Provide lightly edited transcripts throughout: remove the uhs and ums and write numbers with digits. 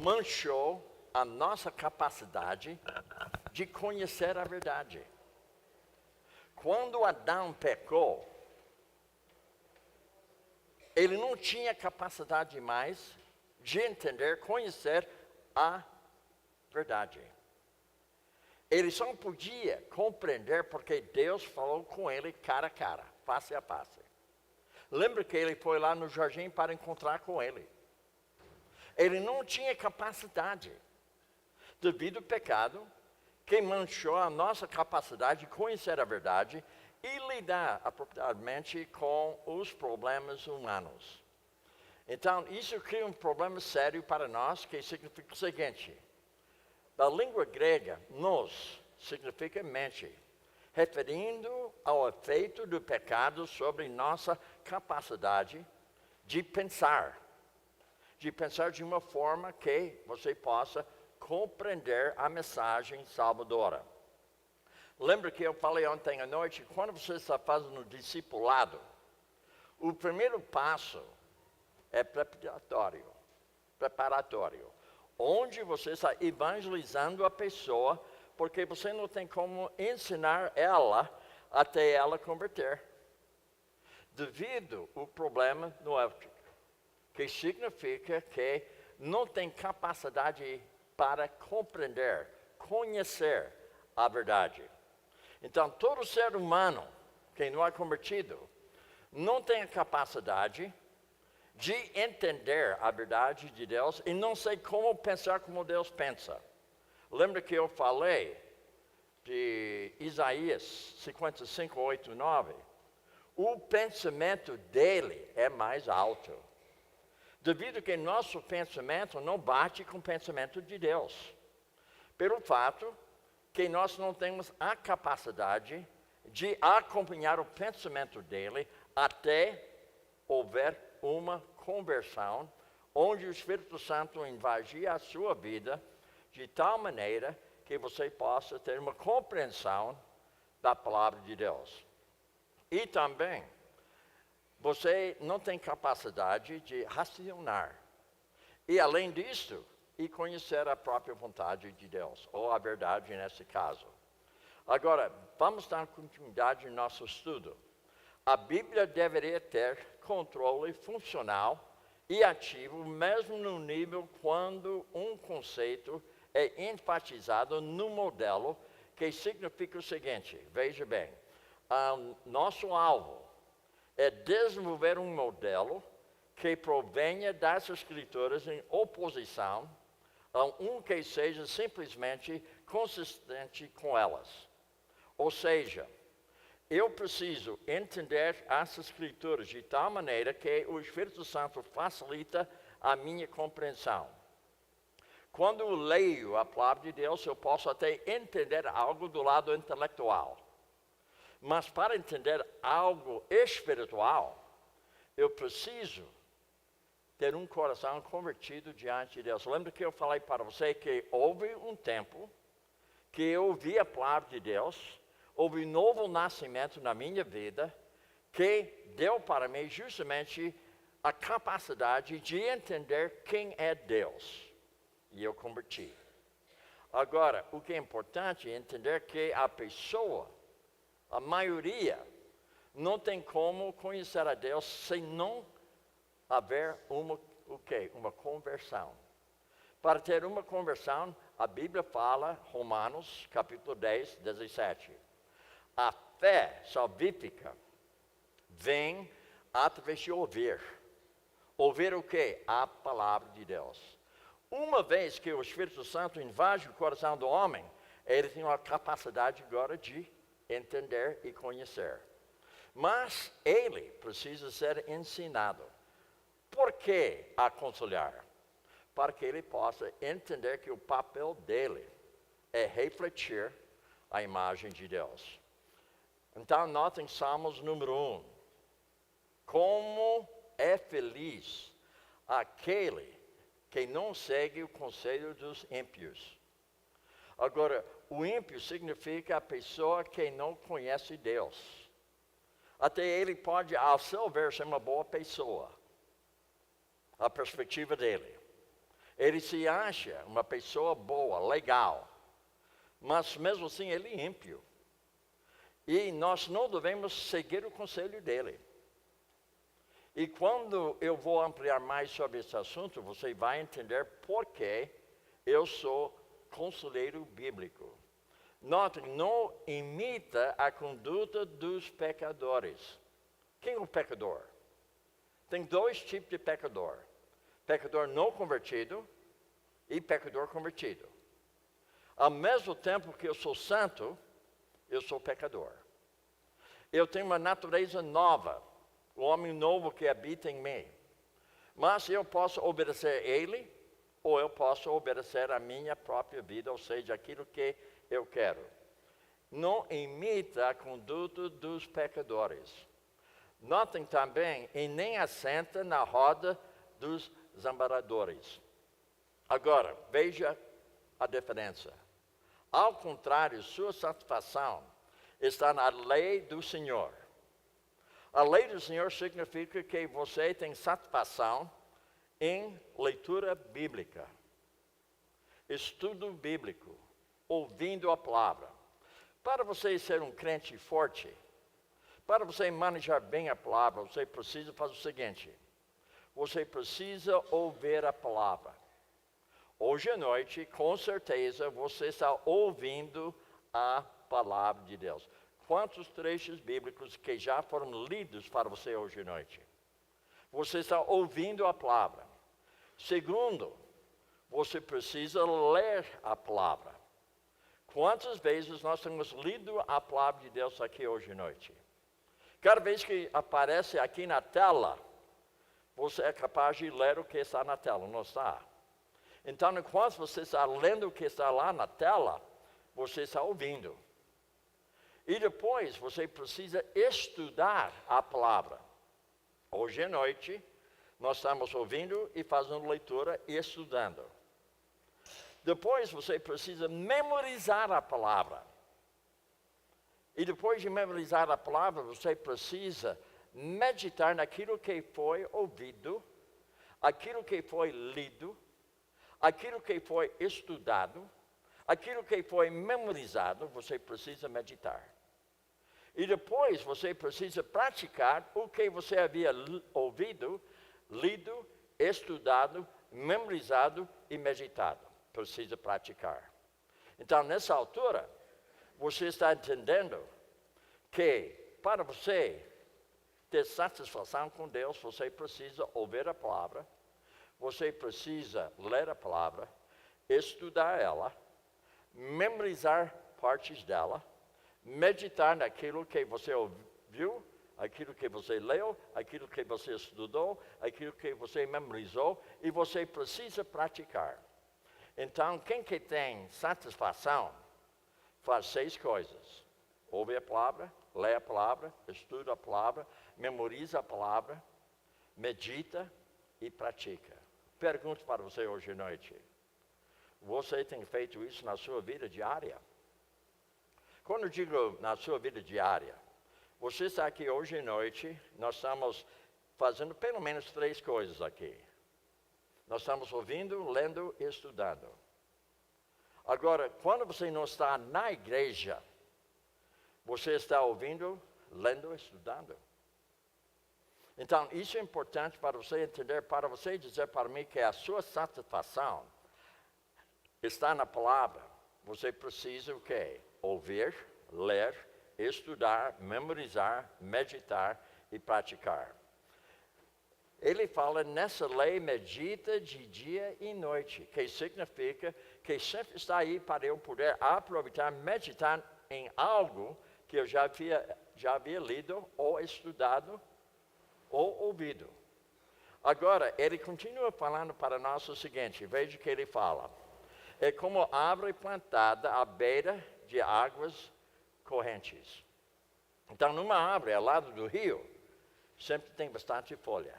manchou a nossa capacidade de conhecer a verdade. Quando Adão pecou, ele não tinha capacidade mais de entender, conhecer a verdade. Ele só podia compreender porque Deus falou com ele cara a cara, face a face. Lembra que ele foi lá no jardim para encontrar com ele. Ele não tinha capacidade, devido ao pecado, que manchou a nossa capacidade de conhecer a verdade e lidar apropriadamente com os problemas humanos. Então, isso cria um problema sério para nós, que significa o seguinte: da língua grega, nos significa mente, referindo ao efeito do pecado sobre nossa capacidade de pensar de uma forma que você possa compreender a mensagem salvadora. Lembra que eu falei ontem à noite, quando você está fazendo discipulado, o primeiro passo é preparatório, onde você está evangelizando a pessoa, porque você não tem como ensinar ela até ela converter. Devido ao problema noético, que significa que não tem capacidade para compreender, conhecer a verdade. Então, todo ser humano que não é convertido não tem a capacidade de entender a verdade de Deus e não sei como pensar como Deus pensa. Lembra que eu falei de Isaías 55, 8 e 9? O pensamento dele é mais alto. Devido que nosso pensamento não bate com o pensamento de Deus. Pelo fato que nós não temos a capacidade de acompanhar o pensamento dele até houver uma conversão, onde o Espírito Santo invade a sua vida de tal maneira que você possa ter uma compreensão da palavra de Deus. E também, você não tem capacidade de raciocinar. E além disso, e conhecer a própria vontade de Deus, ou a verdade nesse caso. Agora, vamos dar continuidade no nosso estudo. A Bíblia deveria ter controle funcional e ativo, mesmo no nível quando um conceito é enfatizado no modelo, que significa o seguinte, veja bem, nosso alvo é desenvolver um modelo que provenha das Escrituras em oposição a um que seja simplesmente consistente com elas. Ou seja, eu preciso entender as Escrituras de tal maneira que o Espírito Santo facilita a minha compreensão. Quando eu leio a palavra de Deus, eu posso até entender algo do lado intelectual. Mas para entender algo espiritual, eu preciso ter um coração convertido diante de Deus. Lembra que eu falei para você que houve um tempo que eu ouvi a palavra de Deus, houve um novo nascimento na minha vida, que deu para mim justamente a capacidade de entender quem é Deus. E eu converti. Agora, o que é importante é entender que a pessoa, a maioria, não tem como conhecer a Deus sem não haver uma conversão. Para ter uma conversão, a Bíblia fala, Romanos, capítulo 10, 17. A fé salvífica vem através de ouvir. Ouvir o quê? A palavra de Deus. Uma vez que o Espírito Santo invade o coração do homem, ele tem a capacidade agora de entender e conhecer. Mas ele precisa ser ensinado. Por que aconselhar? Para que ele possa entender que o papel dele é refletir a imagem de Deus. Então, notem Salmos número 1. Como é feliz aquele que não segue o conselho dos ímpios. Agora, o ímpio significa a pessoa que não conhece Deus. Até ele pode, ao seu ver, ser uma boa pessoa. A perspectiva dele. Ele se acha uma pessoa boa, legal, mas mesmo assim ele é ímpio. E nós não devemos seguir o conselho dele. E quando eu vou ampliar mais sobre esse assunto, você vai entender por que eu sou conselheiro bíblico. Note, não imita a conduta dos pecadores. Quem é o pecador? Tem dois tipos de pecador. Pecador não convertido e pecador convertido. Ao mesmo tempo que eu sou santo, eu sou pecador. Eu tenho uma natureza nova, o homem novo que habita em mim. Mas eu posso obedecer a ele, ou eu posso obedecer a minha própria vida, ou seja, aquilo que eu quero. Não imita a conduta dos pecadores. Notem também, e nem assenta na roda dos zambaradores. Agora, veja a diferença. Ao contrário, sua satisfação está na lei do Senhor. A lei do Senhor significa que você tem satisfação em leitura bíblica, estudo bíblico, ouvindo a palavra. Para você ser um crente forte, para você manejar bem a palavra, você precisa fazer o seguinte: você precisa ouvir a palavra. Hoje à noite, com certeza, você está ouvindo a palavra de Deus. Quantos trechos bíblicos que já foram lidos para você hoje à noite? Você está ouvindo a palavra. Segundo, você precisa ler a palavra. Quantas vezes nós temos lido a palavra de Deus aqui hoje à noite? Cada vez que aparece aqui na tela, você é capaz de ler o que está na tela, não está? Então, enquanto você está lendo o que está lá na tela, você está ouvindo. E depois você precisa estudar a palavra. Hoje à noite, nós estamos ouvindo e fazendo leitura e estudando. Depois você precisa memorizar a palavra. E depois de memorizar a palavra, você precisa meditar naquilo que foi ouvido, aquilo que foi lido, aquilo que foi estudado, aquilo que foi memorizado, você precisa meditar. E depois você precisa praticar o que você havia ouvido, lido, estudado, memorizado e meditado. Precisa praticar. Então, nessa altura, você está entendendo que para você ter satisfação com Deus, você precisa ouvir a palavra, você precisa ler a palavra, estudar ela, memorizar partes dela, meditar naquilo que você ouviu, aquilo que você leu, aquilo que você estudou, aquilo que você memorizou, e você precisa praticar. Então, quem que tem satisfação, faz 6 coisas. Ouve a palavra, lê a palavra, estuda a palavra, memoriza a palavra, medita e pratica. Pergunto para você hoje à noite. Você tem feito isso na sua vida diária? Quando eu digo na sua vida diária, você está aqui hoje à noite, nós estamos fazendo pelo menos 3 coisas aqui. Nós estamos ouvindo, lendo e estudando. Agora, quando você não está na igreja, você está ouvindo, lendo e estudando. Então, isso é importante para você entender, para você dizer para mim que a sua satisfação está na palavra. Você precisa o quê? Ouvir, ler, estudar, memorizar, meditar e praticar. Ele fala nessa lei, medita de dia e noite, que significa que sempre está aí para eu poder aproveitar, meditar em algo que eu já havia lido ou estudado ou ouvido. Agora, ele continua falando para nós o seguinte, veja o que ele fala. É como árvore plantada à beira de águas correntes. Então, numa árvore ao lado do rio, sempre tem bastante folha.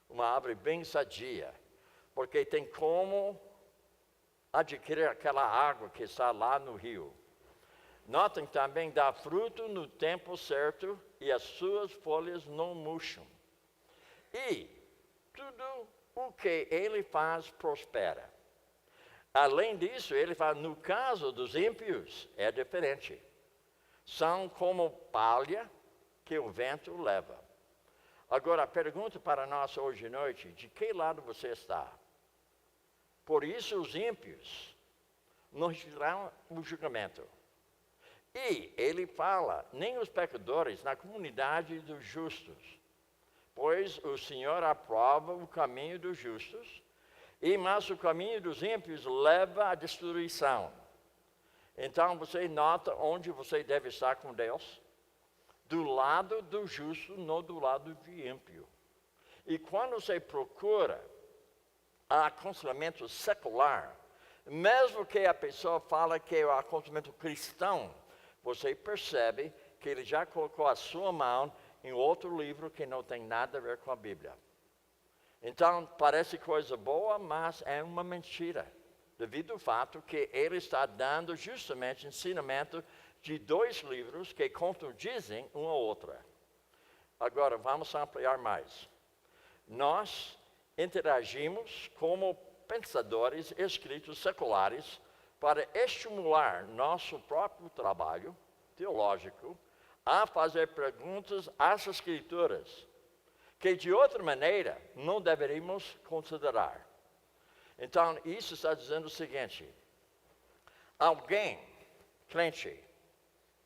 Uma árvore bem sadia, porque tem como adquirir aquela água que está lá no rio. Notem também, dá fruto no tempo certo e as suas folhas não murcham. E tudo o que ele faz prospera. Além disso, ele fala, no caso dos ímpios, é diferente. São como palha que o vento leva. Agora, a pergunta para nós hoje à noite, de que lado você está? Por isso os ímpios não receberão o julgamento. E ele fala, nem os pecadores na comunidade dos justos, pois o Senhor aprova o caminho dos justos, mas o caminho dos ímpios leva à destruição. Então você nota onde você deve estar com Deus? Do lado do justo, não do lado de ímpio. E quando você procura aconselhamento secular, mesmo que a pessoa fala que é o aconselhamento cristão, você percebe que ele já colocou a sua mão em outro livro que não tem nada a ver com a Bíblia. Então, parece coisa boa, mas é uma mentira, devido ao fato que ele está dando justamente ensinamento de dois livros que contradizem uma outra. Agora, vamos ampliar mais. Nós interagimos como pensadores escritos seculares para estimular nosso próprio trabalho teológico a fazer perguntas às Escrituras, que de outra maneira não deveríamos considerar. Então, isso está dizendo o seguinte: alguém, crente,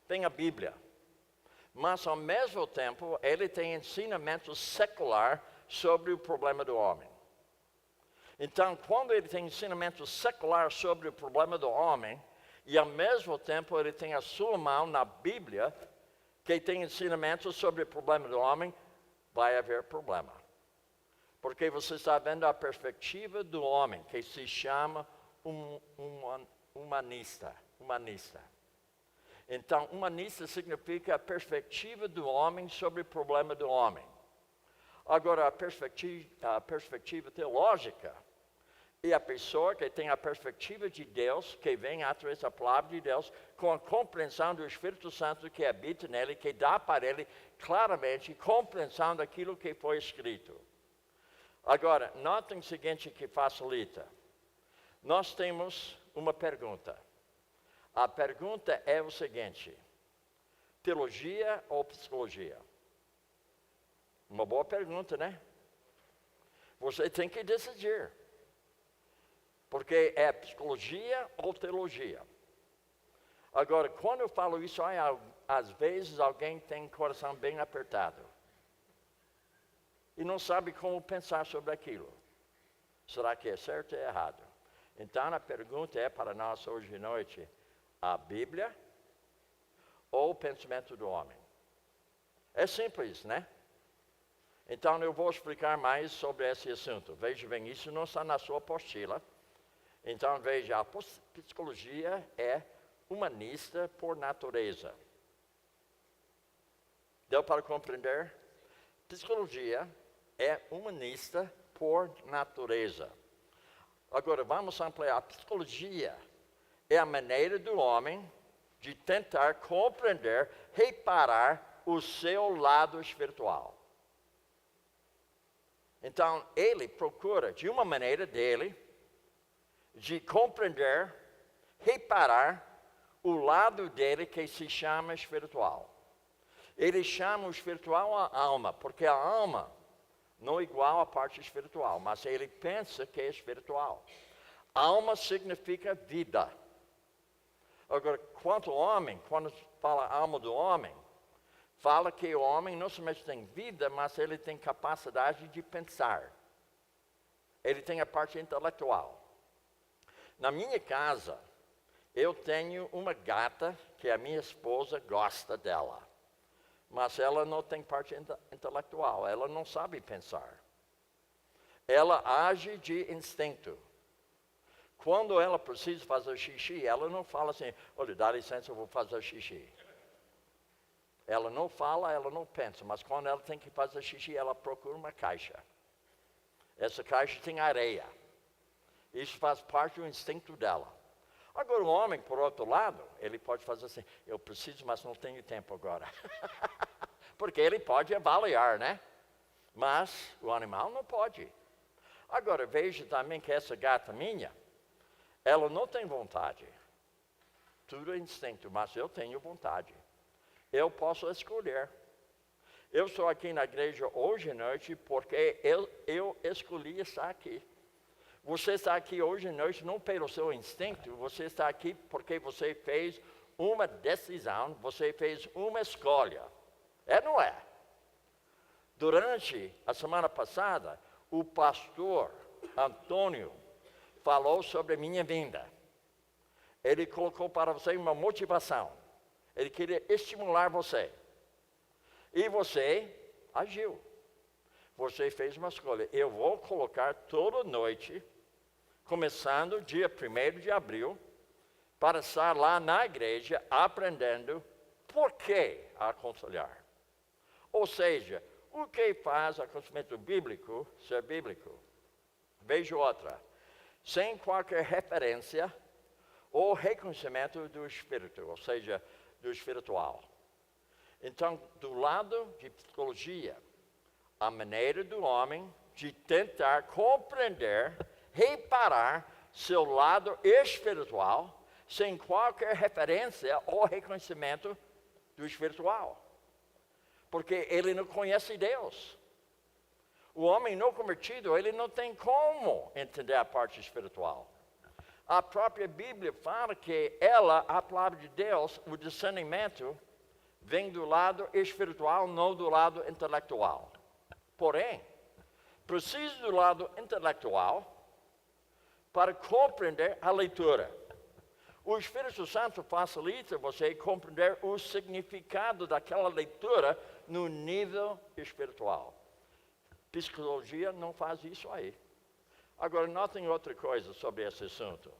tem a Bíblia, mas ao mesmo tempo ele tem ensinamento secular sobre o problema do homem. Então, quando ele tem ensinamento secular sobre o problema do homem, e ao mesmo tempo ele tem a sua mão na Bíblia, que tem ensinamento sobre o problema do homem, vai haver problema. Porque você está vendo a perspectiva do homem, que se chama humanista. Então, humanista significa a perspectiva do homem sobre o problema do homem. Agora, a perspectiva teológica é a pessoa que tem a perspectiva de Deus, que vem através da palavra de Deus, com a compreensão do Espírito Santo que habita nele, que dá para ele claramente compreensão daquilo que foi escrito. Agora, notem o seguinte que facilita. Nós temos uma pergunta. A pergunta é o seguinte: teologia ou psicologia? Uma boa pergunta, né? Você tem que decidir. Porque é psicologia ou teologia. Agora, quando eu falo isso, às vezes alguém tem o coração bem apertado. E não sabe como pensar sobre aquilo. Será que é certo ou errado? Então, a pergunta é para nós hoje à noite: a Bíblia ou o pensamento do homem? É simples, né? Então, eu vou explicar mais sobre esse assunto. Veja bem, isso não está na sua apostila. Então, veja, a psicologia é humanista por natureza. Deu para compreender? Psicologia é humanista por natureza. Agora, vamos ampliar. A psicologia é a maneira do homem de tentar compreender, reparar o seu lado espiritual. Então, ele procura, de uma maneira dele, de compreender, reparar o lado dele que se chama espiritual. Ele chama o espiritual a alma, porque a alma não é igual à parte espiritual, mas ele pensa que é espiritual. Alma significa vida. Agora, quanto ao homem, quando fala alma do homem, fala que o homem não somente tem vida, mas ele tem capacidade de pensar. Ele tem a parte intelectual. Na minha casa, eu tenho uma gata que a minha esposa gosta dela. Mas ela não tem parte intelectual, ela não sabe pensar. Ela age de instinto. Quando ela precisa fazer xixi, ela não fala assim: olha, dá licença, eu vou fazer xixi. Ela não fala, ela não pensa, mas quando ela tem que fazer xixi, ela procura uma caixa. Essa caixa tem areia. Isso faz parte do instinto dela. Agora o homem, por outro lado, ele pode fazer assim: eu preciso, mas não tenho tempo agora. Porque ele pode avaliar, né? Mas o animal não pode. Agora, veja também que essa gata minha, ela não tem vontade. Tudo é instinto, mas eu tenho vontade. Eu posso escolher. Eu estou aqui na igreja hoje à noite porque eu escolhi estar aqui. Você está aqui hoje à noite não pelo seu instinto, você está aqui porque você fez uma decisão, você fez uma escolha. É, não é? Durante a semana passada, o pastor Antônio falou sobre a minha vinda. Ele colocou para você uma motivação. Ele queria estimular você. E você agiu. Você fez uma escolha. Eu vou colocar toda noite, começando dia 1º de abril, para estar lá na igreja aprendendo por que aconselhar. Ou seja, o que faz o aconselhamento bíblico ser bíblico? Veja outra. Sem qualquer referência ou reconhecimento do espírito, ou seja, do espiritual. Então, do lado de psicologia, a maneira do homem de tentar compreender, reparar seu lado espiritual, sem qualquer referência ou reconhecimento do espiritual. Porque ele não conhece Deus. O homem não convertido, ele não tem como entender a parte espiritual. A própria Bíblia fala que a palavra de Deus, o discernimento, vem do lado espiritual, não do lado intelectual. Porém, precisa do lado intelectual para compreender a leitura. O Espírito Santo facilita você compreender o significado daquela leitura no nível espiritual. Psicologia não faz isso aí. Agora, notem outra coisa sobre esse assunto.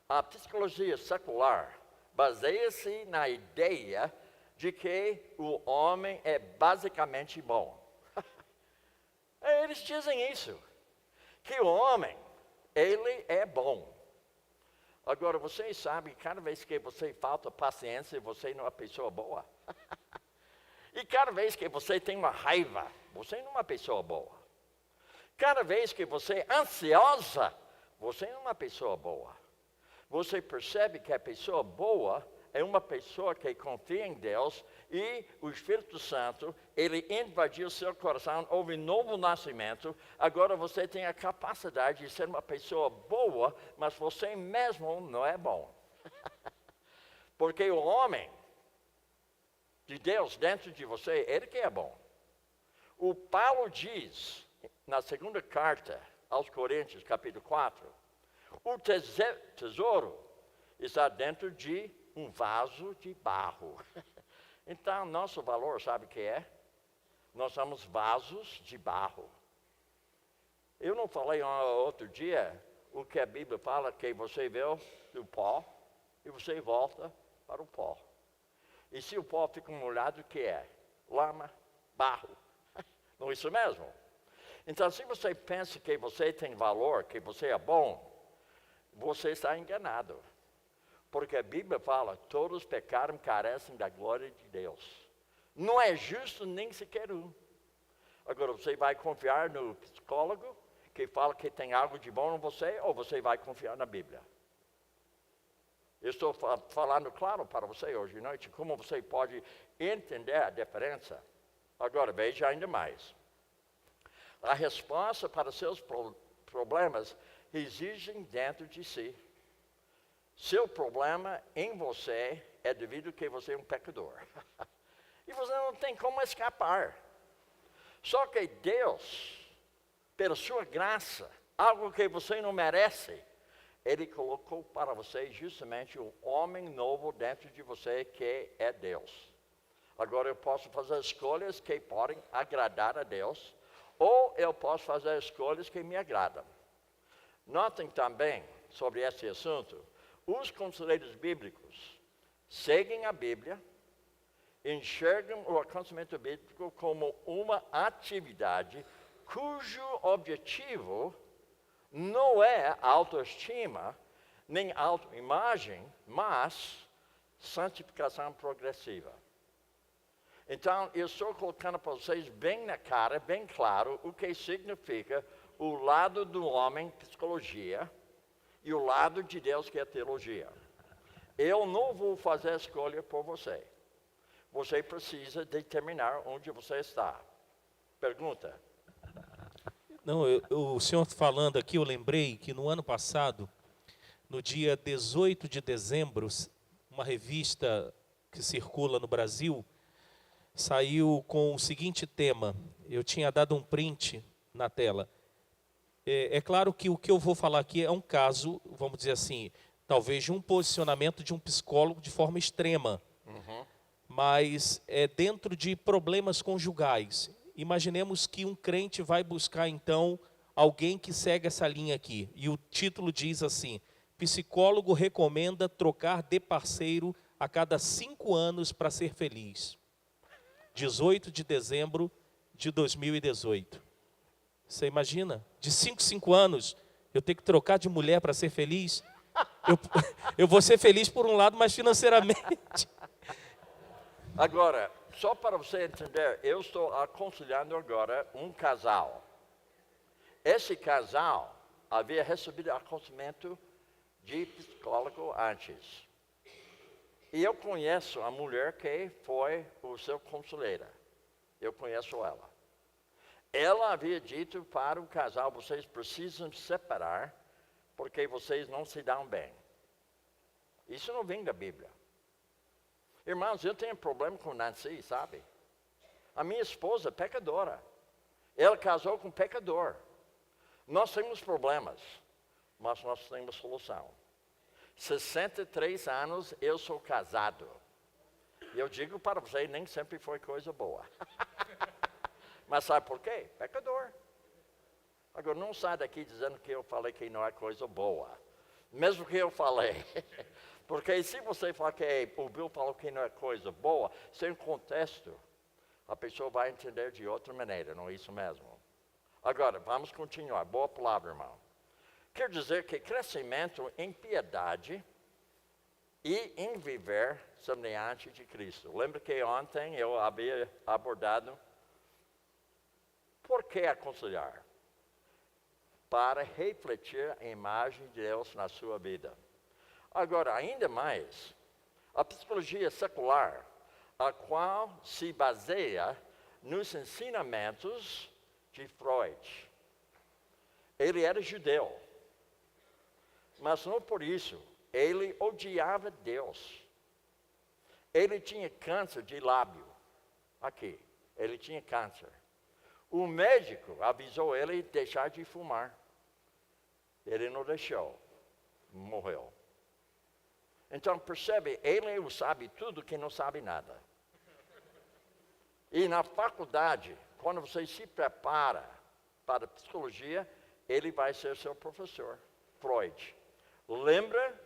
A psicologia secular baseia-se na ideia de que o homem é basicamente bom. Eles dizem isso, que o homem, ele é bom. Agora, vocês sabem que cada vez que você falta paciência, você não é uma pessoa boa. E cada vez que você tem uma raiva, você não é uma pessoa boa. Cada vez que você é ansiosa, você não é uma pessoa boa. Você percebe que a pessoa boa é uma pessoa que confia em Deus e o Espírito Santo, ele invadiu seu coração, houve novo nascimento. Agora você tem a capacidade de ser uma pessoa boa, mas você mesmo não é bom. Porque o homem de Deus dentro de você, ele que é bom. O Paulo diz, na segunda carta aos Coríntios, capítulo 4, o tesouro está dentro de um vaso de barro. Então, nosso valor, sabe o que é? Nós somos vasos de barro. Eu não falei outro dia o que a Bíblia fala, que você veio do pó e você volta para o pó. E se o pó fica molhado, o que é? Lama, barro. Não é isso mesmo? Então, se você pensa que você tem valor, que você é bom, você está enganado. Porque a Bíblia fala, todos pecaram, carecem da glória de Deus. Não é justo nem sequer um. Agora, você vai confiar no psicólogo, que fala que tem algo de bom em você, ou você vai confiar na Bíblia? Eu estou falando claro para você hoje à noite, como você pode entender a diferença. Agora, veja ainda mais. A resposta para seus problemas exigem dentro de si. Seu problema em você é devido que você é um pecador. E você não tem como escapar. Só que Deus, pela sua graça, algo que você não merece, Ele colocou para você justamente um homem novo dentro de você que é Deus. Agora eu posso fazer escolhas que podem agradar a Deus, ou eu posso fazer escolhas que me agradam. Notem também sobre esse assunto, os conselheiros bíblicos seguem a Bíblia, enxergam o aconselhamento bíblico como uma atividade cujo objetivo não é autoestima, nem autoimagem, mas santificação progressiva. Então, eu estou colocando para vocês bem na cara, bem claro, o que significa o lado do homem, psicologia, e o lado de Deus, que é teologia. Eu não vou fazer a escolha por você. Você precisa determinar onde você está. Pergunta. Não, o senhor falando aqui, eu lembrei que no ano passado, no dia 18 de dezembro, uma revista que circula no Brasil, saiu com o seguinte tema. Eu tinha dado um print na tela. É claro que o que eu vou falar aqui é um caso, vamos dizer assim, talvez de um posicionamento de um psicólogo de forma extrema. Mas é dentro de problemas conjugais. Imaginemos que um crente vai buscar, então, alguém que segue essa linha aqui. E o título diz assim: psicólogo recomenda trocar de parceiro a cada 5 anos para ser feliz. 18 de dezembro de 2018. Você imagina? De 5 anos, eu tenho que trocar de mulher para ser feliz? Eu vou ser feliz por um lado, mas financeiramente. Agora, só para você entender, eu estou aconselhando agora um casal. Esse casal havia recebido aconselhamento de psicólogo antes. E eu conheço a mulher que foi o seu conselheira. Eu conheço ela. Ela havia dito para o casal: vocês precisam se separar porque vocês não se dão bem. Isso não vem da Bíblia. Irmãos, eu tenho problema com Nancy, sabe? A minha esposa é pecadora. Ela casou com um pecador. Nós temos problemas, mas nós temos solução. 63 anos eu sou casado. E eu digo para você, nem sempre foi coisa boa. Mas sabe por quê? Pecador. Agora, não sai daqui dizendo que eu falei que não é coisa boa. Mesmo que eu falei. Porque se você falar que o Bill falou que não é coisa boa, sem contexto, a pessoa vai entender de outra maneira, não é isso mesmo? Agora, vamos continuar. Boa palavra, irmão. Quer dizer que crescimento em piedade e em viver semelhante de Cristo. Lembra que ontem eu havia abordado por que aconselhar? Para refletir a imagem de Deus na sua vida. Agora, ainda mais, a psicologia secular, a qual se baseia nos ensinamentos de Freud. Ele era judeu, mas não por isso, ele odiava Deus. Ele tinha câncer de lábio, aqui, ele tinha câncer. O médico avisou ele de deixar de fumar. Ele não deixou, morreu. Então, percebe, ele sabe tudo que não sabe nada. E na faculdade, quando você se prepara para a psicologia, ele vai ser seu professor, Freud. Lembra,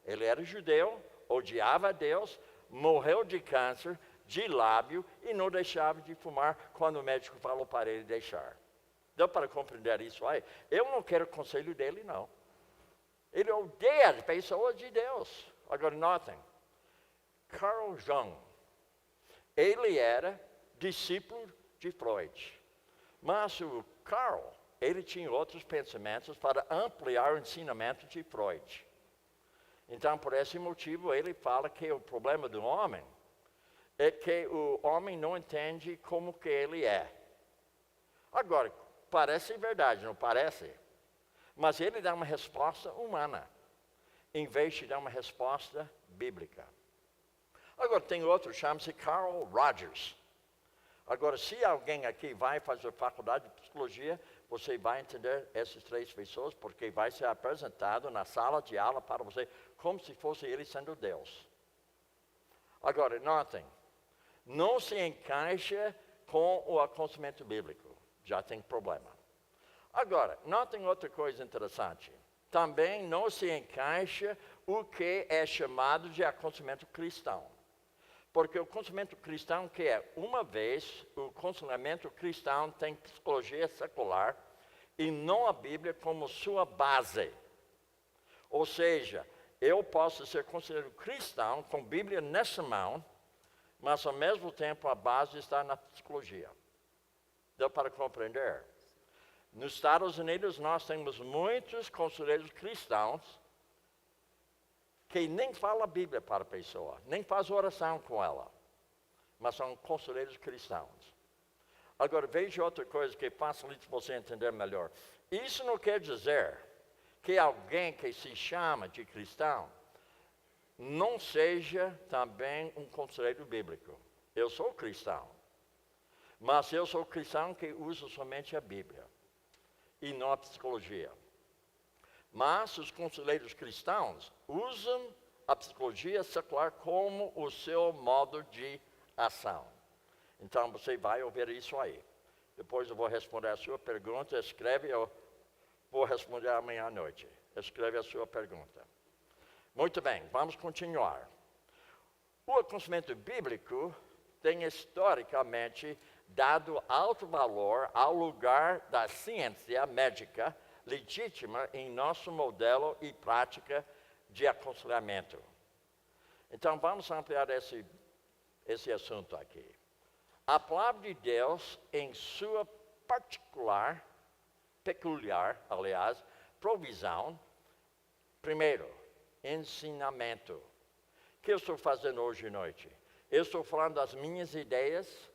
ele era judeu, odiava Deus, morreu de câncer, de lábio, e não deixava de fumar quando o médico falou para ele deixar. Deu para compreender isso aí? Eu não quero conselho dele, não. Ele odeia as pessoas de Deus. Agora, notem, Carl Jung, ele era discípulo de Freud. Mas o Carl, ele tinha outros pensamentos para ampliar o ensinamento de Freud. Então, por esse motivo, ele fala que o problema do homem é que o homem não entende como que ele é. Agora, parece verdade, não parece? Mas ele dá uma resposta humana, em vez de dar uma resposta bíblica. Agora, tem outro, chama-se Carl Rogers. Agora, se alguém aqui vai fazer faculdade de psicologia, você vai entender essas 3 pessoas, porque vai ser apresentado na sala de aula para você, como se fosse ele sendo Deus. Agora, notem, não se encaixa com o aconselhamento bíblico, já tem problema. Agora, notem outra coisa interessante. Também não se encaixa o que é chamado de aconselhamento cristão. Porque o aconselhamento cristão, que é, uma vez, o aconselhamento cristão tem psicologia secular e não a Bíblia como sua base. Ou seja, eu posso ser considerado cristão com a Bíblia nessa mão, mas ao mesmo tempo a base está na psicologia. Deu para compreender? Nos Estados Unidos, nós temos muitos conselheiros cristãos que nem falam a Bíblia para a pessoa, nem faz oração com ela, mas são conselheiros cristãos. Agora, veja outra coisa que facilita você entender melhor. Isso não quer dizer que alguém que se chama de cristão não seja também um conselheiro bíblico. Eu sou cristão, mas eu sou cristão que usa somente a Bíblia e não a psicologia. Mas os conselheiros cristãos usam a psicologia secular como o seu modo de ação. Então você vai ouvir isso aí. Depois eu vou responder a sua pergunta, escreve, eu vou responder amanhã à noite. Escreve a sua pergunta. Muito bem, vamos continuar. O aconselhamento bíblico tem historicamente dado alto valor ao lugar da ciência médica legítima em nosso modelo e prática de aconselhamento. Então, vamos ampliar esse assunto aqui. A palavra de Deus, em sua peculiar, provisão, primeiro, ensinamento. O que eu estou fazendo hoje à noite? Eu estou falando das minhas ideias,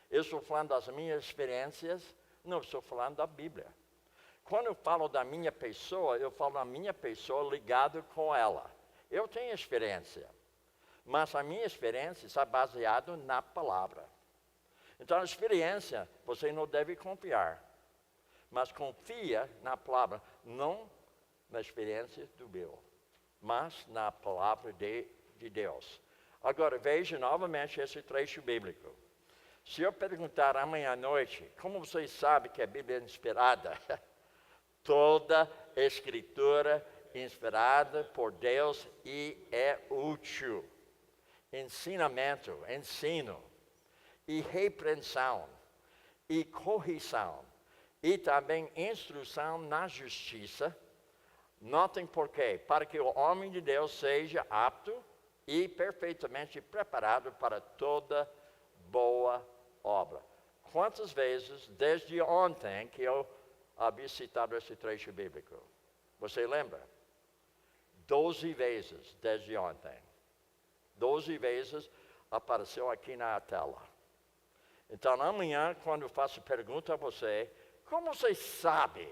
eu estou falando das minhas experiências, não estou falando da Bíblia. Quando eu falo da minha pessoa, eu falo da minha pessoa ligado com ela. Eu tenho experiência, mas a minha experiência está baseada na palavra. Então, a experiência, você não deve confiar, mas confia na palavra, não na experiência do Bill, mas na palavra de Deus. Agora, veja novamente esse trecho bíblico. Se eu perguntar amanhã à noite, como você sabe que a Bíblia é inspirada? Toda escritura inspirada por Deus e é útil. Ensinamento, ensino, e repreensão, e correção, e também instrução na justiça. Notem por quê? Para que o homem de Deus seja apto e perfeitamente preparado para toda boa obra. Quantas vezes, desde ontem, que eu havia citado esse trecho bíblico? Você lembra? 12 vezes desde ontem. 12 vezes apareceu aqui na tela. Então, amanhã, quando eu faço pergunta a você, como você sabe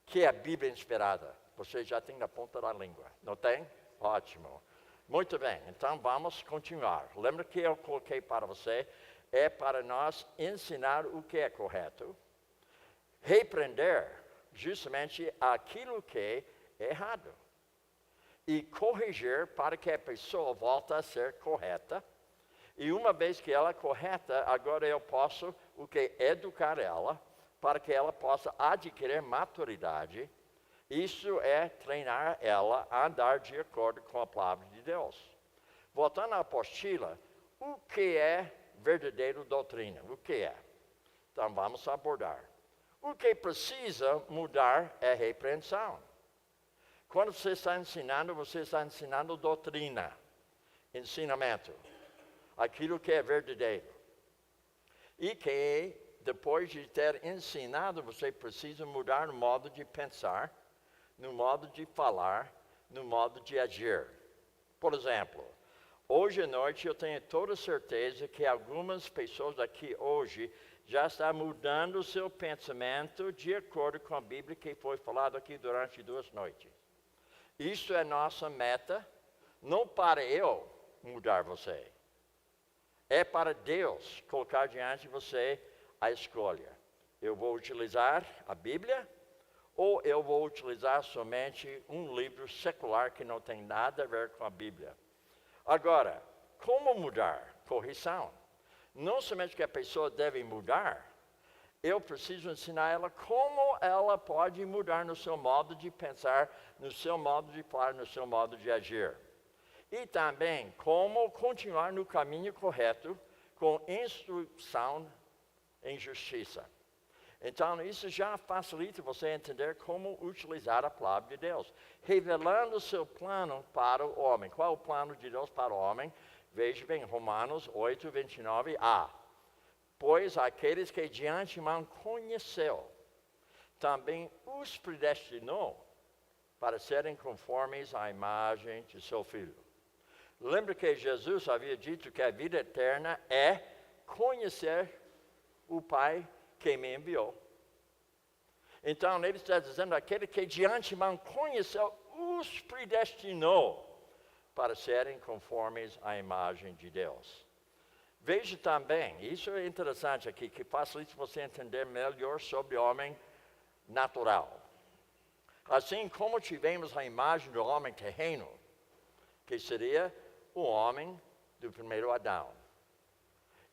que a Bíblia é inspirada? Você já tem na ponta da língua, não tem? Ótimo. Muito bem, então vamos continuar. Lembra que eu coloquei para você, é para nós ensinar o que é correto, repreender justamente aquilo que é errado e corrigir para que a pessoa volte a ser correta. E uma vez que ela é correta, agora eu posso educar ela para que ela possa adquirir maturidade. Isso é treinar ela a andar de acordo com a palavra de Deus. Voltando à apostila, o que é verdadeira doutrina? O que é? Então vamos abordar. O que precisa mudar é repreensão. Quando você está ensinando doutrina, ensinamento, aquilo que é verdadeiro. E que depois de ter ensinado, você precisa mudar no modo de pensar, no modo de falar, no modo de agir. Por exemplo, hoje à noite eu tenho toda certeza que algumas pessoas aqui hoje já estão mudando o seu pensamento de acordo com a Bíblia que foi falado aqui durante 2 noites. Isso é nossa meta, não para eu mudar você. É para Deus colocar diante de você a escolha. Eu vou utilizar a Bíblia ou eu vou utilizar somente um livro secular que não tem nada a ver com a Bíblia. Agora, como mudar? Correção. Não somente que a pessoa deve mudar, eu preciso ensinar ela como ela pode mudar no seu modo de pensar, no seu modo de falar, no seu modo de agir. E também como continuar no caminho correto com instrução em justiça. Então, isso já facilita você entender como utilizar a palavra de Deus, revelando o seu plano para o homem. Qual é o plano de Deus para o homem? Veja bem, Romanos 8, 29a. Pois aqueles que de antemão conheceu, também os predestinou para serem conformes à imagem de seu Filho. Lembra que Jesus havia dito que a vida eterna é conhecer o Pai que me enviou. Então, ele está dizendo, aquele que de antemão conheceu, os predestinou para serem conformes à imagem de Deus. Veja também, isso é interessante aqui, que facilita você entender melhor sobre o homem natural. Assim como tivemos a imagem do homem terreno, que seria o homem do primeiro Adão.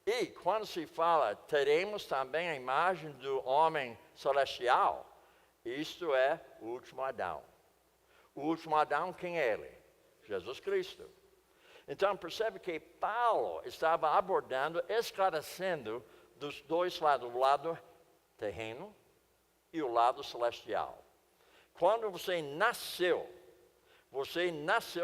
E quando se fala, teremos também a imagem do homem celestial, isto é o último Adão. O último Adão, quem é ele? Jesus Cristo. Então percebe que Paulo estava abordando, esclarecendo dos dois lados, o lado terreno e o lado celestial. Quando você nasceu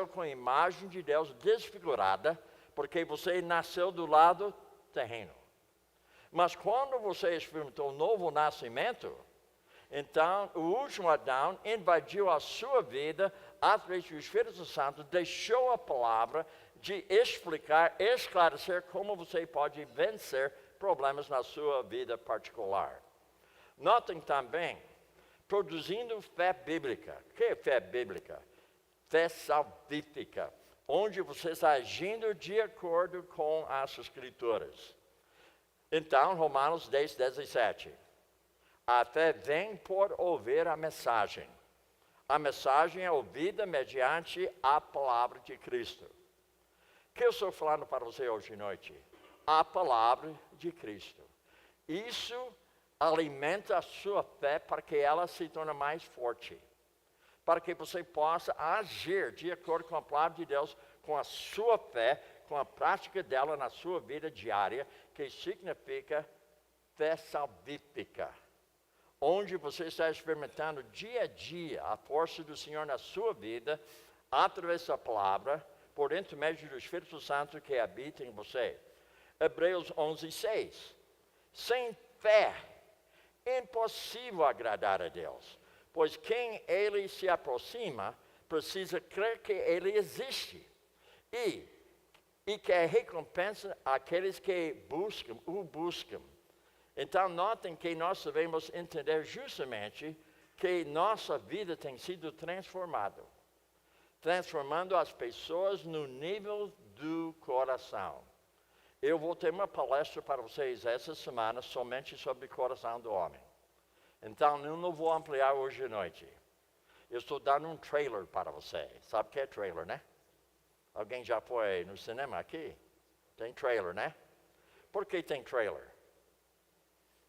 com a imagem de Deus desfigurada, porque você nasceu do lado terreno. Mas quando você experimentou o novo nascimento, então o último Adão invadiu a sua vida através do Espírito Santo, deixou a palavra de explicar, esclarecer como você pode vencer problemas na sua vida particular. Notem também, produzindo fé bíblica. O que é fé bíblica? Fé salvífica, onde você está agindo de acordo com as Escrituras. Então, Romanos 10, 17. A fé vem por ouvir a mensagem. A mensagem é ouvida mediante a palavra de Cristo. O que eu estou falando para você hoje à noite? A palavra de Cristo. Isso alimenta a sua fé para que ela se torne mais forte. Para que você possa agir de acordo com a palavra de Deus, com a sua fé, com a prática dela na sua vida diária, que significa fé salvífica. Onde você está experimentando dia a dia a força do Senhor na sua vida, através da palavra, por intermédio do Espírito Santo que habita em você. Hebreus 11, 6. Sem fé, é impossível agradar a Deus, pois quem ele se aproxima, precisa crer que ele existe. E que recompensa aqueles que o buscam. Então, notem que nós devemos entender justamente que nossa vida tem sido transformada. Transformando as pessoas no nível do coração. Eu vou ter uma palestra para vocês essa semana somente sobre o coração do homem. Então, eu não vou ampliar hoje à noite. Eu estou dando um trailer para você. Sabe o que é trailer, né? Alguém já foi no cinema aqui? Tem trailer, né? Por que tem trailer?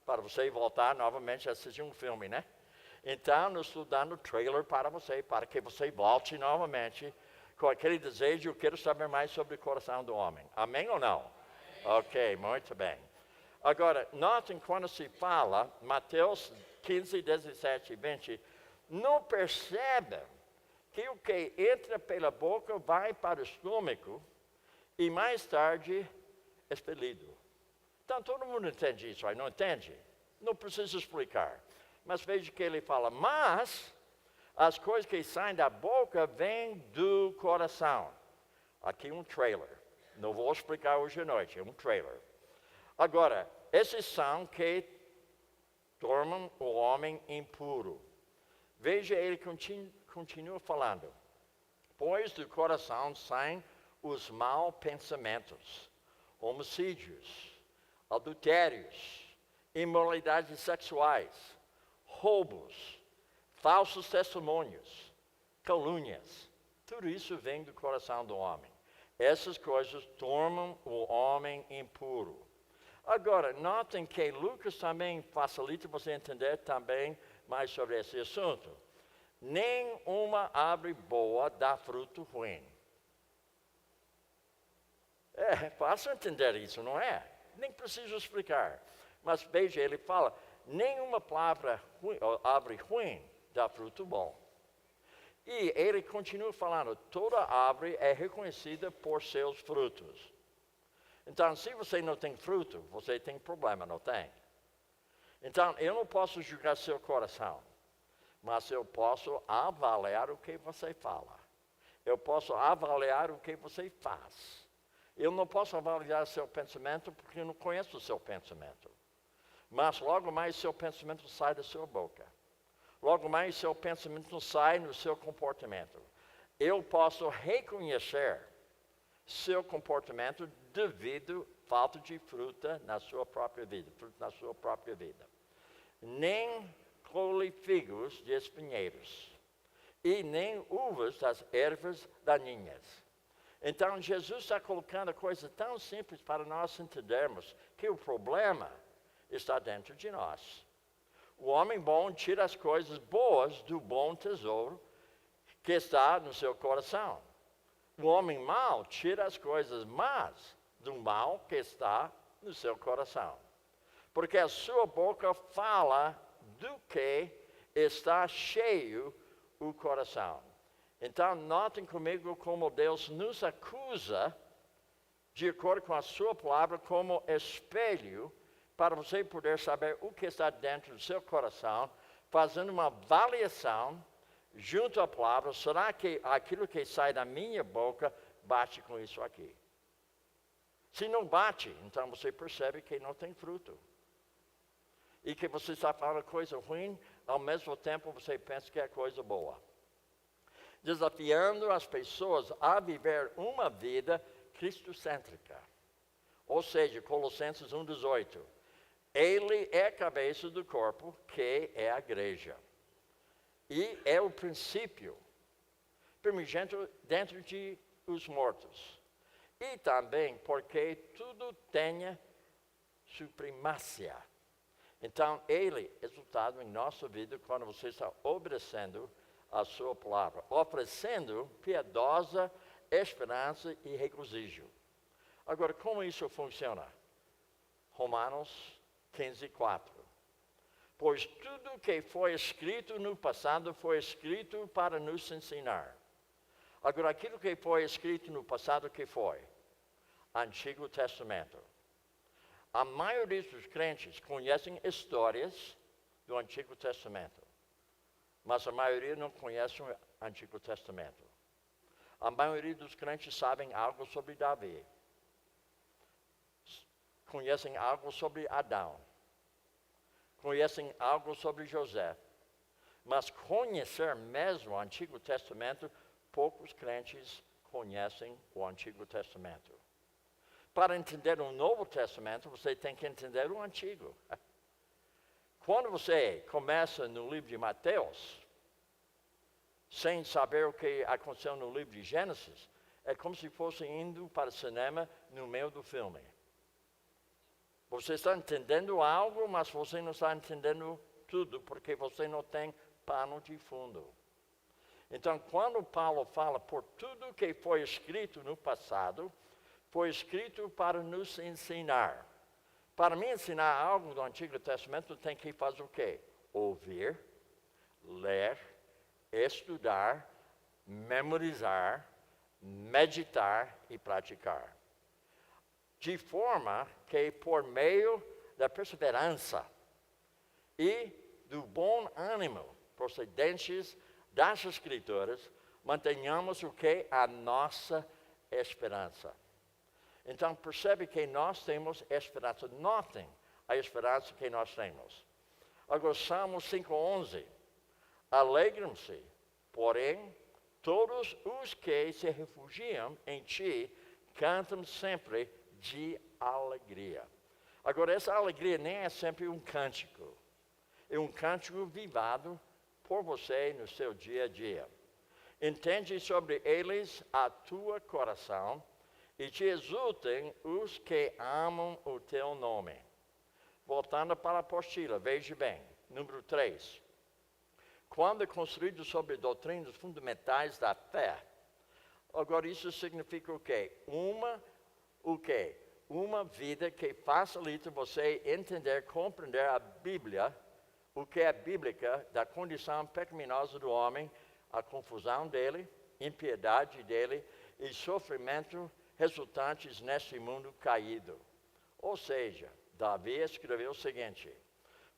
Para você voltar novamente a assistir um filme, né? Então, eu estou dando trailer para você, para que você volte novamente com aquele desejo, eu quero saber mais sobre o coração do homem. Amém ou não? Amém. Ok, muito bem. Agora, notem quando se fala, Mateus 15, 17 e 20, não percebem que o que entra pela boca vai para o estômago e mais tarde é expelido. Então, todo mundo entende isso aí, não entende? Não precisa explicar. Mas veja que ele fala, mas as coisas que saem da boca vêm do coração. Aqui um trailer. Não vou explicar hoje à noite, é um trailer. Agora, esses são que tornam o homem impuro. Veja, ele continua falando. Pois do coração saem os maus pensamentos, homicídios, adultérios, imoralidades sexuais, roubos, falsos testemunhos, calúnias. Tudo isso vem do coração do homem. Essas coisas tornam o homem impuro. Agora, notem que Lucas também facilita você entender também mais sobre esse assunto. Nem uma árvore boa dá fruto ruim. É fácil entender isso, não é? Nem preciso explicar. Mas veja, ele fala, nenhuma árvore ruim dá fruto bom. E ele continua falando, toda árvore é reconhecida por seus frutos. Então, se você não tem fruto, você tem problema, não tem? Então, eu não posso julgar seu coração. mas eu posso avaliar o que você fala. Eu posso avaliar o que você faz. Eu não posso avaliar seu pensamento porque eu não conheço o seu pensamento. Mas logo mais seu pensamento sai da sua boca. Logo mais seu pensamento sai no seu comportamento. Eu posso reconhecer seu comportamento devido à falta de fruta na sua própria vida. Nem colhe figos de espinheiros, e nem uvas das ervas daninhas. Então, Jesus está colocando coisas tão simples para nós entendermos que o problema está dentro de nós. O homem bom tira as coisas boas do bom tesouro que está no seu coração. O homem mau tira as coisas más do mal que está no seu coração. Porque a sua boca fala do que está cheio o coração. Então, notem comigo como Deus nos acusa, de acordo com a sua palavra, como espelho, para você poder saber o que está dentro do seu coração, fazendo uma avaliação junto à palavra. Será que aquilo que sai da minha boca bate com isso aqui? Se não bate, então você percebe que não tem fruto. E que você está falando coisa ruim, ao mesmo tempo você pensa que é coisa boa. Desafiando as pessoas a viver uma vida cristocêntrica. Ou seja, Colossenses 1,18. Ele é a cabeça do corpo, que é a igreja. E é o princípio primogênito dentro de os mortos. E também porque tudo tenha supremacia. Então, ele é resultado em nossa vida quando você está obedecendo a sua palavra, oferecendo piedosa esperança e regozijo. Agora, como isso funciona? Romanos 15:4. Pois tudo que foi escrito no passado foi escrito para nos ensinar. Agora, aquilo que foi escrito no passado, que foi? Antigo Testamento. A maioria dos crentes conhecem histórias do Antigo Testamento, mas a maioria não conhece o Antigo Testamento. A maioria dos crentes sabem algo sobre Davi, conhecem algo sobre Adão, conhecem algo sobre José, mas conhecer mesmo o Antigo Testamento, poucos crentes conhecem o Antigo Testamento. Para entender o Novo Testamento, você tem que entender o Antigo. Quando você começa no livro de Mateus, sem saber o que aconteceu no livro de Gênesis, é como se fosse indo para o cinema no meio do filme. Você está entendendo algo, mas você não está entendendo tudo, porque você não tem pano de fundo. Então, quando Paulo fala por tudo que foi escrito no passado, foi escrito para nos ensinar. Para me ensinar algo do Antigo Testamento, tem que fazer o quê? Ouvir, ler, estudar, memorizar, meditar e praticar. De forma que, por meio da perseverança e do bom ânimo procedentes das Escrituras, mantenhamos o que? A nossa esperança. Então, percebe que nós temos esperança. Notem a esperança que nós temos. Agora, Salmo 5:11. Alegram-se, porém, todos os que se refugiam em ti, cantam sempre de alegria. Agora, essa alegria nem é sempre um cântico. É um cântico vivado por você no seu dia a dia. Entende sobre eles a tua coração, e te exultem os que amam o teu nome. Voltando para a apostila, veja bem, número 3. Quando é construído sobre doutrinas fundamentais da fé, agora isso significa o quê? Uma vida que facilita você entender, compreender a Bíblia, o que é bíblica, da condição pecaminosa do homem, a confusão dele, impiedade dele e sofrimento resultantes neste mundo caído. Ou seja, Davi escreveu o seguinte: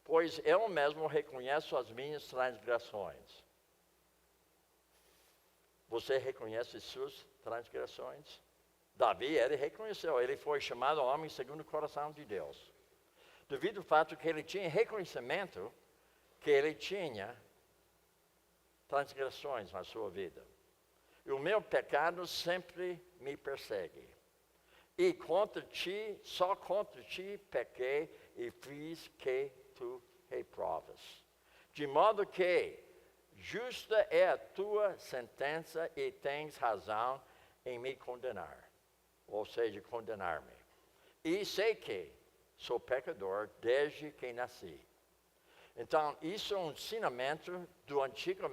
pois eu mesmo reconheço as minhas transgressões. Você reconhece suas transgressões? Davi, ele reconheceu, ele foi chamado homem segundo o coração de Deus. Devido ao fato que ele tinha reconhecimento que ele tinha transgressões na sua vida. E o meu pecado sempre me persegue. E contra ti, só contra ti pequei e fiz que tu reprovas. De modo que justa é a tua sentença e tens razão em me condenar. Ou seja, condenar-me. E sei que sou pecador desde que nasci. Então, isso é um ensinamento do Antigo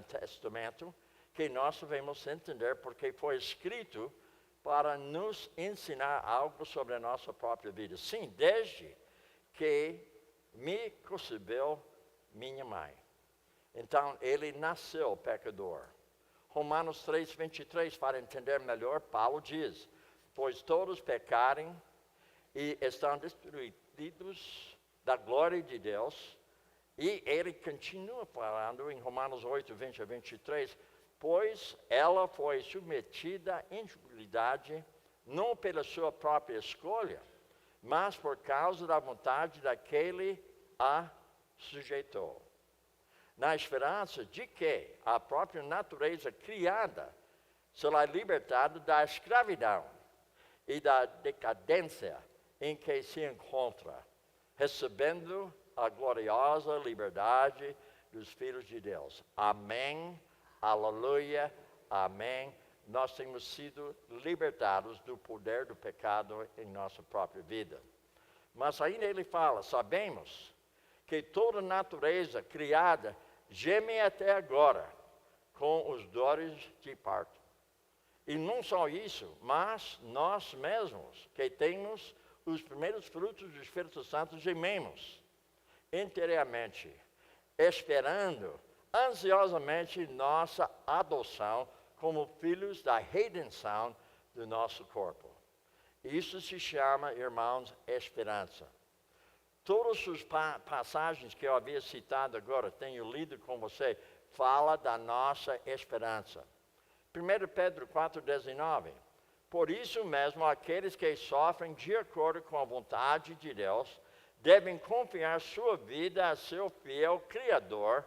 Testamento que nós devemos entender porque foi escrito para nos ensinar algo sobre a nossa própria vida. Sim, desde que me concebeu minha mãe. Então, ele nasceu pecador. Romanos 3:23, para entender melhor, Paulo diz, pois todos pecarem e estão destruídos da glória de Deus. E ele continua falando em Romanos 8:20-23, pois ela foi submetida à injustiça, não pela sua própria escolha, mas por causa da vontade daquele a sujeitou. Na esperança de que a própria natureza criada será libertada da escravidão e da decadência em que se encontra, recebendo a gloriosa liberdade dos filhos de Deus. Amém, aleluia, amém. Nós temos sido libertados do poder do pecado em nossa própria vida. Mas ainda ele fala, sabemos que toda natureza criada geme até agora com os dores de parto. E não só isso, mas nós mesmos, que temos os primeiros frutos do Espírito Santo, gememos interiormente, esperando ansiosamente nossa adoção como filhos da redenção do nosso corpo. Isso se chama, irmãos, esperança. Todas as passagens que eu havia citado agora, tenho lido com você, fala da nossa esperança. 1 Pedro 4,19. Por isso mesmo, aqueles que sofrem de acordo com a vontade de Deus, devem confiar sua vida a seu fiel Criador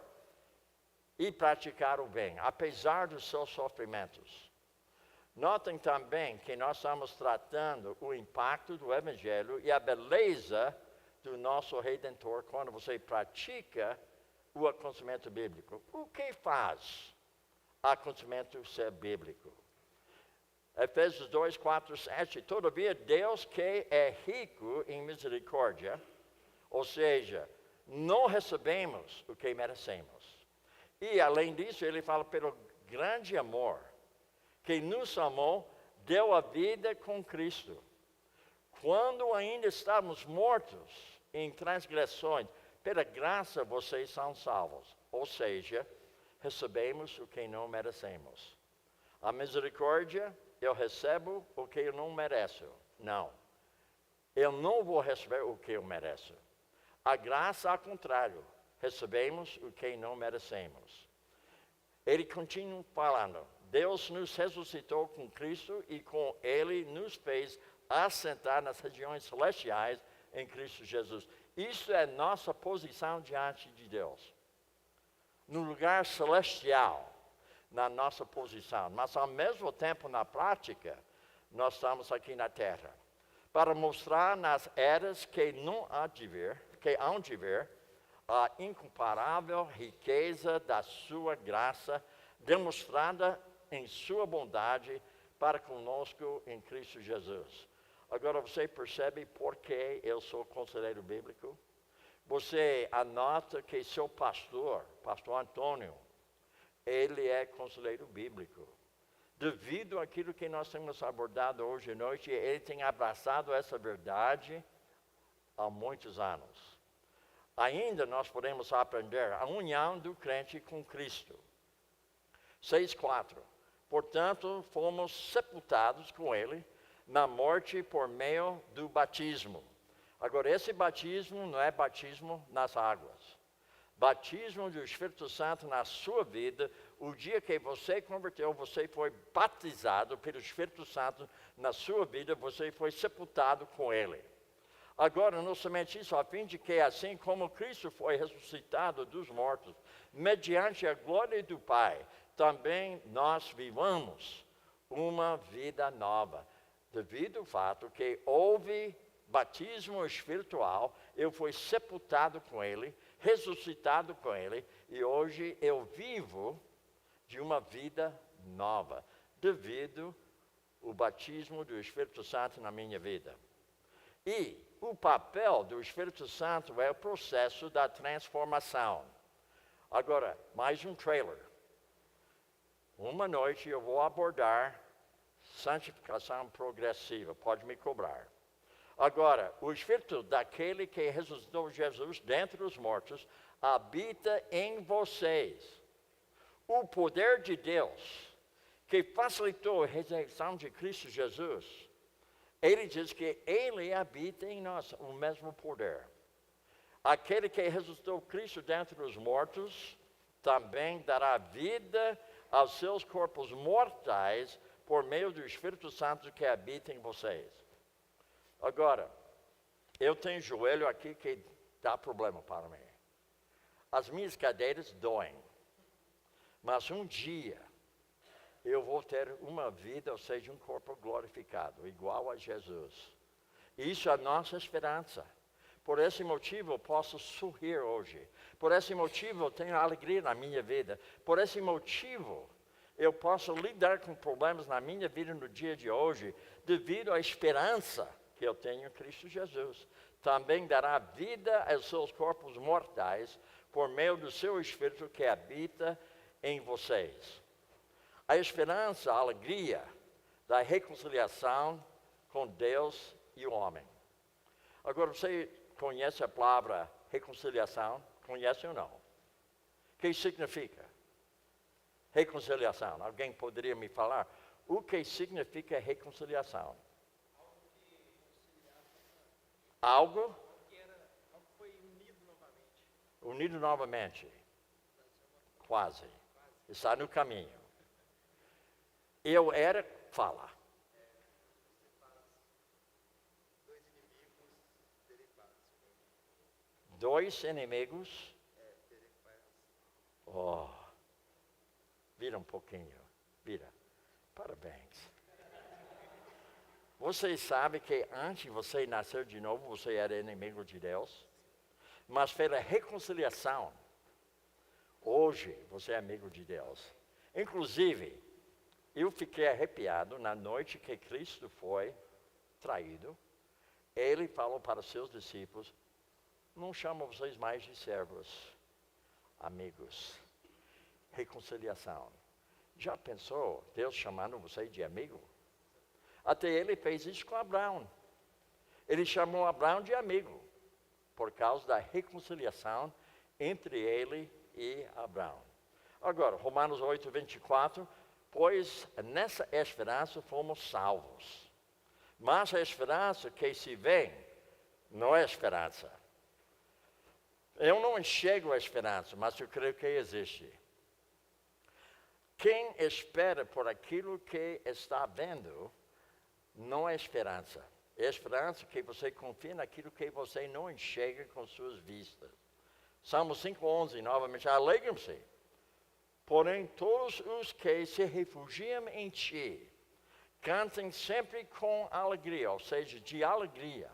e praticar o bem, apesar dos seus sofrimentos. Notem também que nós estamos tratando o impacto do Evangelho e a beleza do nosso Redentor quando você pratica o acontecimento bíblico. O que faz o acontecimento ser bíblico? Efésios 2, 4, 7. Todavia, Deus que é rico em misericórdia, ou seja, não recebemos o que merecemos. E, além disso, ele fala pelo grande amor que nos amou, deu a vida com Cristo. Quando ainda estávamos mortos em transgressões, pela graça vocês são salvos. Ou seja, recebemos o que não merecemos. A misericórdia, eu recebo o que eu não mereço. Não. Eu não vou receber o que eu mereço. A graça, ao contrário, recebemos o que não merecemos. Ele continua falando, Deus nos ressuscitou com Cristo e com Ele nos fez assentar nas regiões celestiais em Cristo Jesus. Isso é nossa posição diante de Deus. No lugar celestial, na nossa posição. Mas ao mesmo tempo, na prática, nós estamos aqui na terra. Para mostrar nas eras que não há de vir, que hão de ver a incomparável riqueza da sua graça, demonstrada em sua bondade para conosco em Cristo Jesus. Agora você percebe por que eu sou conselheiro bíblico? Você anota que seu pastor Antônio, ele é conselheiro bíblico. Devido àquilo que nós temos abordado hoje à noite, ele tem abraçado essa verdade há muitos anos. Ainda nós podemos aprender a união do crente com Cristo. 6,4. Portanto, fomos sepultados com ele na morte por meio do batismo. Agora, esse batismo não é batismo nas águas. Batismo do Espírito Santo na sua vida, o dia que você converteu, você foi batizado pelo Espírito Santo na sua vida, você foi sepultado com Ele. Agora, não somente isso, a fim de que assim como Cristo foi ressuscitado dos mortos, mediante a glória do Pai, também nós vivamos uma vida nova. Devido ao fato que houve batismo espiritual, eu fui sepultado com Ele, ressuscitado com Ele, e hoje eu vivo de uma vida nova, devido ao batismo do Espírito Santo na minha vida. E o papel do Espírito Santo é o processo da transformação. Agora, mais um trailer. Uma noite eu vou abordar santificação progressiva, pode me cobrar. Agora, o Espírito daquele que ressuscitou Jesus dentre os mortos habita em vocês. O poder de Deus que facilitou a ressurreição de Cristo Jesus, Ele diz que Ele habita em nós, o mesmo poder. Aquele que ressuscitou Cristo dentre os mortos também dará vida aos seus corpos mortais por meio do Espírito Santo que habita em vocês. Agora, eu tenho joelho aqui que dá problema para mim. As minhas cadeiras doem. Mas um dia, eu vou ter uma vida, ou seja, um corpo glorificado, igual a Jesus. Isso é a nossa esperança. Por esse motivo, eu posso sorrir hoje. Por esse motivo, eu tenho alegria na minha vida. Por esse motivo, eu posso lidar com problemas na minha vida no dia de hoje, devido à esperança que eu tenho em Cristo Jesus. Também dará vida aos seus corpos mortais, por meio do seu Espírito que habita em vocês. A esperança, a alegria da reconciliação com Deus e o homem. Agora, você conhece a palavra reconciliação? Conhece ou não? O que significa reconciliação? Alguém poderia me falar? O que significa reconciliação? Algo que foi unido novamente. Unido novamente. Quase. Está no caminho. Eu era, fala. Dois inimigos. Oh. Vira um pouquinho. Vira. Parabéns. Você sabe que antes de você nascer de novo, você era inimigo de Deus? Mas pela reconciliação, hoje você é amigo de Deus. Inclusive, eu fiquei arrepiado na noite que Cristo foi traído. Ele falou para os seus discípulos, não chamo vocês mais de servos, amigos. Reconciliação. Já pensou Deus chamando você de amigo? Até ele fez isso com Abraão. Ele chamou Abraão de amigo, por causa da reconciliação entre ele e Abraão. Agora, Romanos 8, 24, pois nessa esperança fomos salvos. Mas a esperança que se vê não é esperança. Eu não enxergo a esperança, mas eu creio que existe. Quem espera por aquilo que está vendo, não é esperança. É esperança que você confia naquilo que você não enxerga com suas vistas. Salmo 5:11, novamente, alegram-se. Porém, todos os que se refugiam em ti, cantem sempre com alegria, ou seja, de alegria.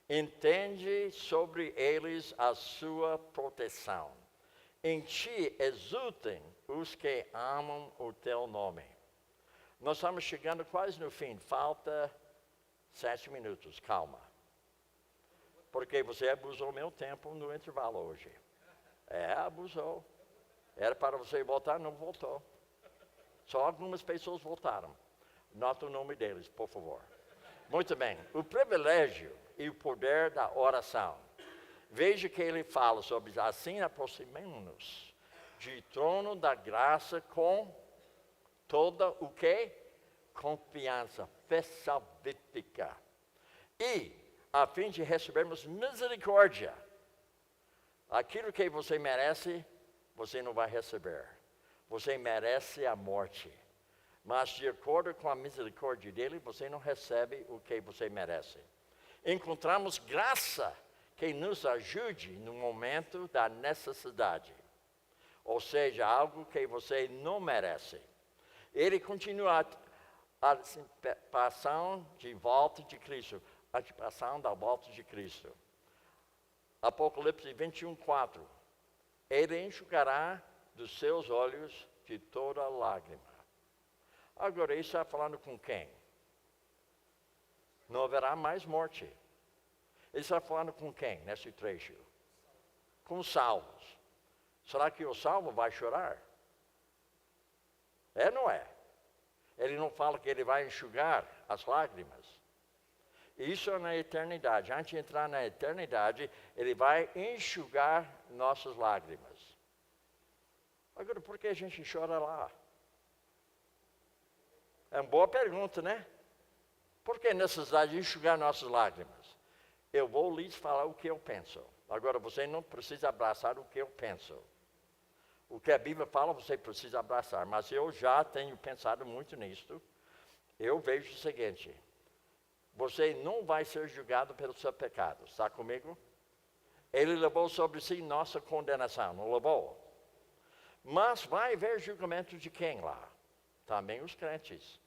Entende sobre eles a sua proteção. Em ti exultem os que amam o teu nome. Nós estamos chegando quase no fim, falta 7 minutos, calma. Porque você abusou meu tempo no intervalo hoje. Abusou. Era para você voltar, não voltou. Só algumas pessoas voltaram. Nota o nome deles, por favor. Muito bem. O privilégio e o poder da oração. Veja que ele fala sobre assim aproximemos-nos de trono da graça com toda o que? Confiança, fé salvífica. E a fim de recebermos misericórdia. Aquilo que você merece, você não vai receber. Você merece a morte. Mas de acordo com a misericórdia dele, você não recebe o que você merece. Encontramos graça que nos ajude no momento da necessidade. Ou seja, algo que você não merece. Ele continua a antecipação de volta de Cristo. A antecipação da volta de Cristo. Apocalipse 21:4. Ele enxugará dos seus olhos de toda lágrima. Agora, ele está falando com quem? Não haverá mais morte. Ele está falando com quem nesse trecho? Com os salvos. Será que o salvo vai chorar? É ou não é? Ele não fala que ele vai enxugar as lágrimas. Isso é na eternidade. Antes de entrar na eternidade, ele vai enxugar nossas lágrimas. Agora, por que a gente chora lá? É uma boa pergunta, né? Por que a necessidade de enxugar nossas lágrimas? Eu vou lhes falar o que eu penso. Agora, você não precisa abraçar o que eu penso. O que a Bíblia fala, você precisa abraçar. Mas eu já tenho pensado muito nisto. Eu vejo o seguinte. Você não vai ser julgado pelo seu pecado. Está comigo? Ele levou sobre si nossa condenação. Não levou? Mas vai haver julgamento de quem lá? Também os crentes.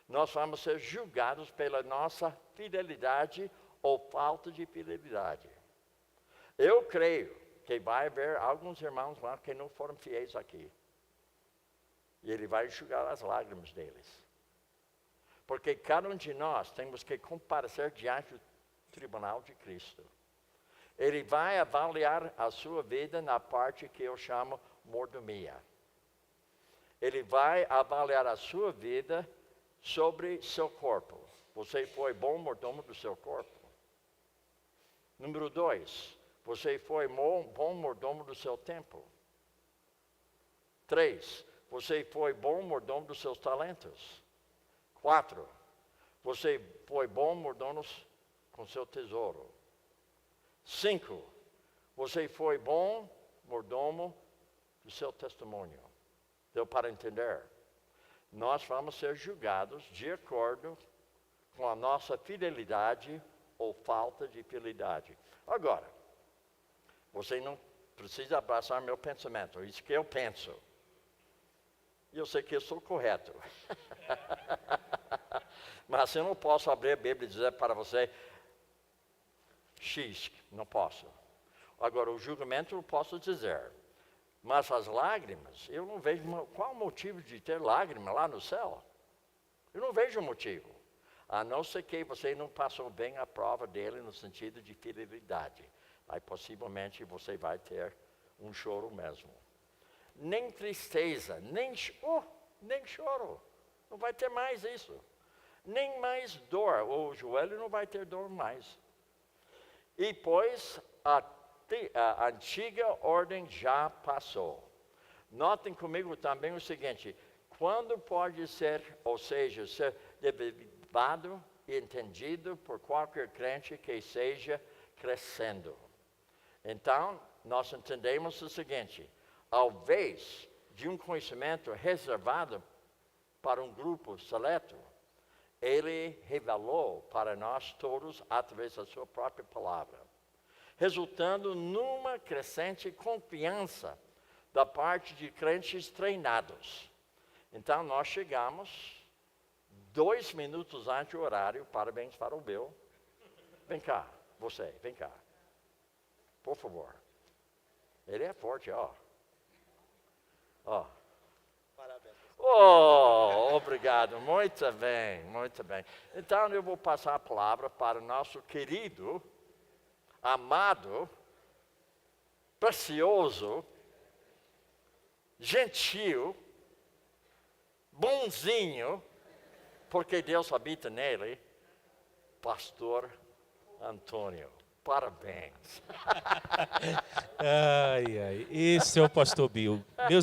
Nós vamos ser julgados pela nossa fidelidade ou falta de fidelidade. Eu creio que vai haver alguns irmãos lá que não foram fiéis aqui. E ele vai enxugar as lágrimas deles. Porque cada um de nós temos que comparecer diante do tribunal de Cristo. Ele vai avaliar a sua vida na parte que eu chamo mordomia. Ele vai avaliar a sua vida sobre seu corpo. Você foi bom mordomo do seu corpo? Número 2, você foi bom mordomo do seu tempo? 3, você foi bom mordomo dos seus talentos? 4, você foi bom mordomo com seu tesouro? 5, você foi bom mordomo do seu testemunho? Deu para entender? Nós vamos ser julgados de acordo com a nossa fidelidade ou falta de fidelidade. Agora, você não precisa abraçar meu pensamento, isso que eu penso. E eu sei que eu sou correto. Mas eu não posso abrir a Bíblia e dizer para você X, não posso. Agora, o julgamento eu posso dizer. Mas as lágrimas, eu não vejo qual o motivo de ter lágrima lá no céu. Eu não vejo motivo. A não ser que você não passou bem a prova dele no sentido de fidelidade. Aí possivelmente você vai ter um choro mesmo. Nem tristeza, nem choro. Não vai ter mais isso. Nem mais dor. O joelho não vai ter dor mais. E pois a antiga ordem já passou. Notem comigo também o seguinte. Quando pode ser, ou seja, ser derivado e entendido por qualquer crente que seja crescendo. Então, nós entendemos o seguinte. Ao invés de um conhecimento reservado para um grupo seleto, ele revelou para nós todos através da sua própria palavra, resultando numa crescente confiança da parte de crentes treinados. Então, nós chegamos 2 minutos antes do horário. Parabéns para o Bill. Vem cá, você, vem cá. Por favor. Ele é forte, ó. Ó. Parabéns. Oh, obrigado. Muito bem, muito bem. Então, eu vou passar a palavra para o nosso querido, amado, precioso, gentil, bonzinho, porque Deus habita nele, Pastor Antônio. Parabéns. Ai, ai. Esse é o Pastor Bill. Meus